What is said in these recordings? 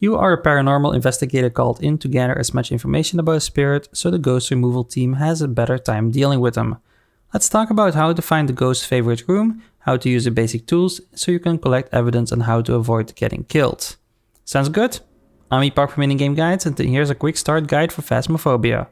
You are a paranormal investigator called in to gather as much information about a spirit so the ghost removal team has a better time dealing with them. Let's talk about how to find the ghost's favorite room, how to use the basic tools so you can collect evidence, and how to avoid getting killed. Sounds good? I'm Epokk from Minigame Guides, and here's a quick start guide for Phasmophobia.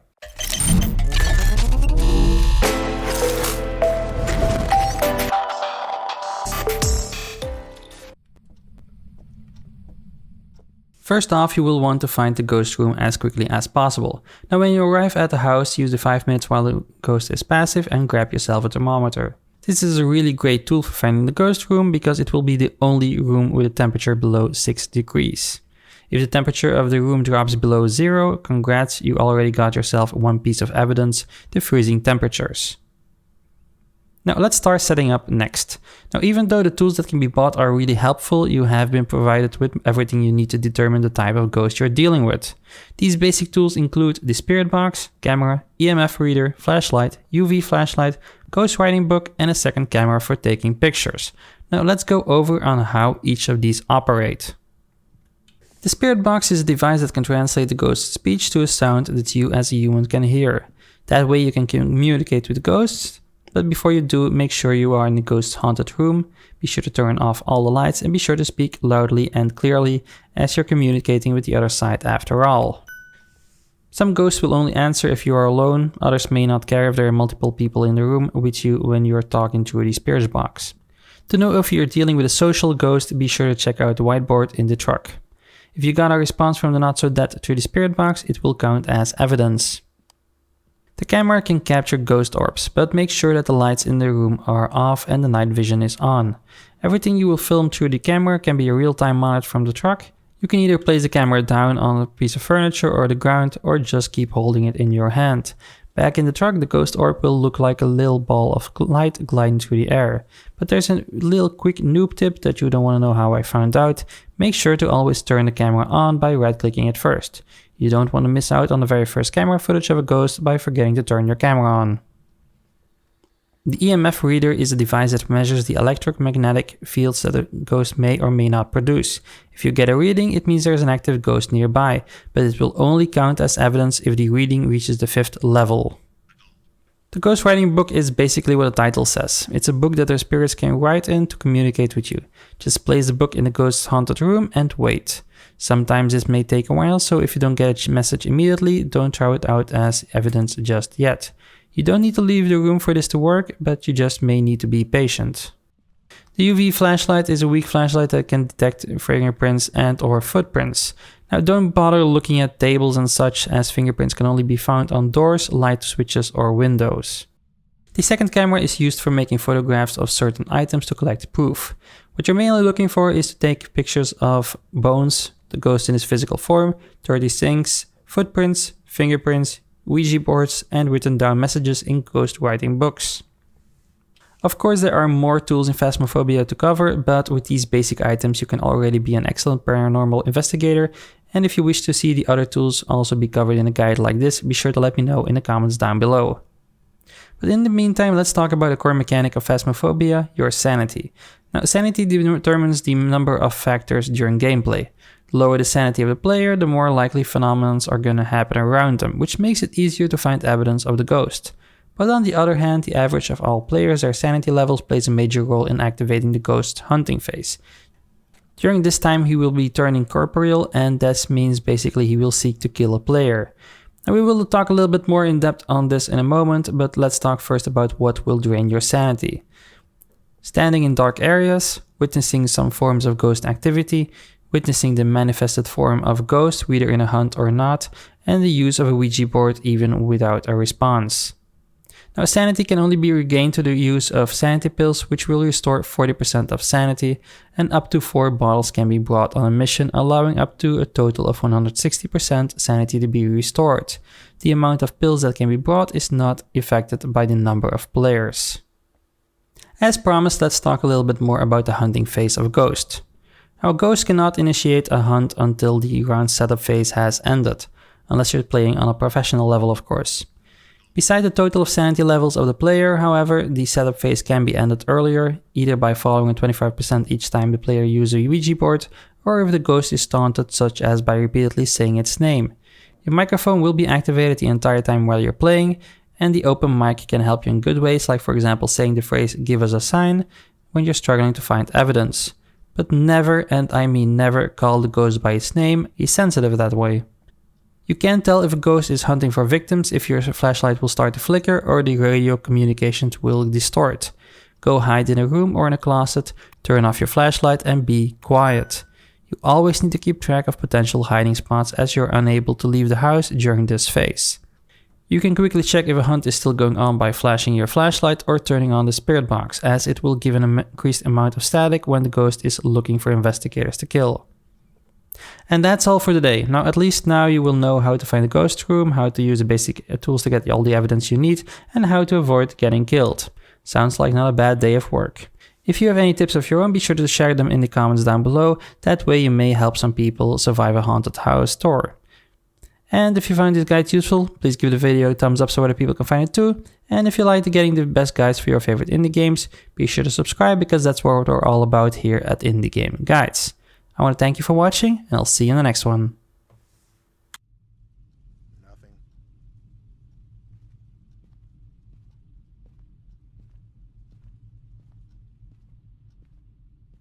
First off, you will want to find the ghost room as quickly as possible. Now when you arrive at the house, use the 5 minutes while the ghost is passive and grab yourself a thermometer. This is a really great tool for finding the ghost room because it will be the only room with a temperature below 6 degrees. If the temperature of the room drops below 0, congrats, you already got yourself one piece of evidence, the freezing temperatures. Now let's start setting up next. Now even though the tools that can be bought are really helpful, you have been provided with everything you need to determine the type of ghost you're dealing with. These basic tools include the spirit box, camera, EMF reader, flashlight, UV flashlight, ghost writing book, and a second camera for taking pictures. Now let's go over on how each of these operate. The spirit box is a device that can translate the ghost's speech to a sound that you as a human can hear. That way you can communicate with ghosts. But before you do, make sure you are in the ghost haunted room, be sure to turn off all the lights and be sure to speak loudly and clearly as you're communicating with the other side after all. Some ghosts will only answer if you are alone, others may not care if there are multiple people in the room with you when you're talking through the spirit box. To know if you're dealing with a social ghost, be sure to check out the whiteboard in the truck. If you got a response from the not so dead through the spirit box, it will count as evidence. The camera can capture ghost orbs, but make sure that the lights in the room are off and the night vision is on. Everything you will film through the camera can be real-time monitored from the truck. You can either place the camera down on a piece of furniture or the ground, or just keep holding it in your hand. Back in the truck, the ghost orb will look like a little ball of light gliding through the air. But there's a little quick noob tip that you don't want to know how I found out. Make sure to always turn the camera on by right-clicking it first. You don't want to miss out on the very first camera footage of a ghost by forgetting to turn your camera on. The EMF reader is a device that measures the electromagnetic fields that a ghost may or may not produce. If you get a reading, it means there's an active ghost nearby, but it will only count as evidence if the reading reaches the 5th level. The ghost writing book is basically what the title says. It's a book that their spirits can write in to communicate with you. Just place the book in the ghost's haunted room and wait. Sometimes this may take a while, so if you don't get a message immediately, don't throw it out as evidence just yet. You don't need to leave the room for this to work, but you just may need to be patient. The UV flashlight is a weak flashlight that can detect fingerprints and or footprints. Now don't bother looking at tables and such, as fingerprints can only be found on doors, light switches or windows. The second camera is used for making photographs of certain items to collect proof. What you're mainly looking for is to take pictures of bones, the ghost in its physical form, dirty sinks, footprints, fingerprints, Ouija boards, and written down messages in ghost writing books. Of course, there are more tools in Phasmophobia to cover, but with these basic items you can already be an excellent paranormal investigator, and if you wish to see the other tools also be covered in a guide like this, be sure to let me know in the comments down below. But in the meantime, let's talk about the core mechanic of Phasmophobia, your sanity. Now, sanity determines the number of factors during gameplay. The lower the sanity of the player, the more likely phenomena are gonna happen around them, which makes it easier to find evidence of the ghost. But on the other hand, the average of all players, their sanity levels plays a major role in activating the ghost's hunting phase. During this time, he will be turning corporeal, and that means basically he will seek to kill a player. Now we will talk a little bit more in depth on this in a moment, but let's talk first about what will drain your sanity. Standing in dark areas, witnessing some forms of ghost activity, witnessing the manifested form of a ghost, whether in a hunt or not, and the use of a Ouija board even without a response. Now, sanity can only be regained through the use of sanity pills, which will restore 40% of sanity, and up to 4 bottles can be brought on a mission, allowing up to a total of 160% sanity to be restored. The amount of pills that can be brought is not affected by the number of players. As promised, let's talk a little bit more about the hunting phase of a ghost. Now, a ghost cannot initiate a hunt until the round setup phase has ended, unless you're playing on a professional level, of course. Beside the total of sanity levels of the player, however, the setup phase can be ended earlier, either by following a 25% each time the player uses a Ouija board, or if the ghost is taunted, such as by repeatedly saying its name. Your microphone will be activated the entire time while you're playing, and the open mic can help you in good ways, like for example saying the phrase "give us a sign" when you're struggling to find evidence. But never, and I mean never, call the ghost by its name. He's sensitive that way. You can't tell if a ghost is hunting for victims if your flashlight will start to flicker or the radio communications will distort. Go hide in a room or in a closet, turn off your flashlight and be quiet. You always need to keep track of potential hiding spots as you're unable to leave the house during this phase. You can quickly check if a hunt is still going on by flashing your flashlight or turning on the spirit box, as it will give an increased amount of static when the ghost is looking for investigators to kill. And that's all for today. Now, at least now you will know how to find a ghost room, how to use the basic tools to get all the evidence you need, and how to avoid getting killed. Sounds like not a bad day of work. If you have any tips of your own, be sure to share them in the comments down below. That way you may help some people survive a haunted house tour. And if you find this guide useful, please give the video a thumbs up so other people can find it too. And if you like getting the best guides for your favorite indie games, be sure to subscribe because that's what we're all about here at Indie Gaming Guides. I want to thank you for watching, and I'll see you in the next one.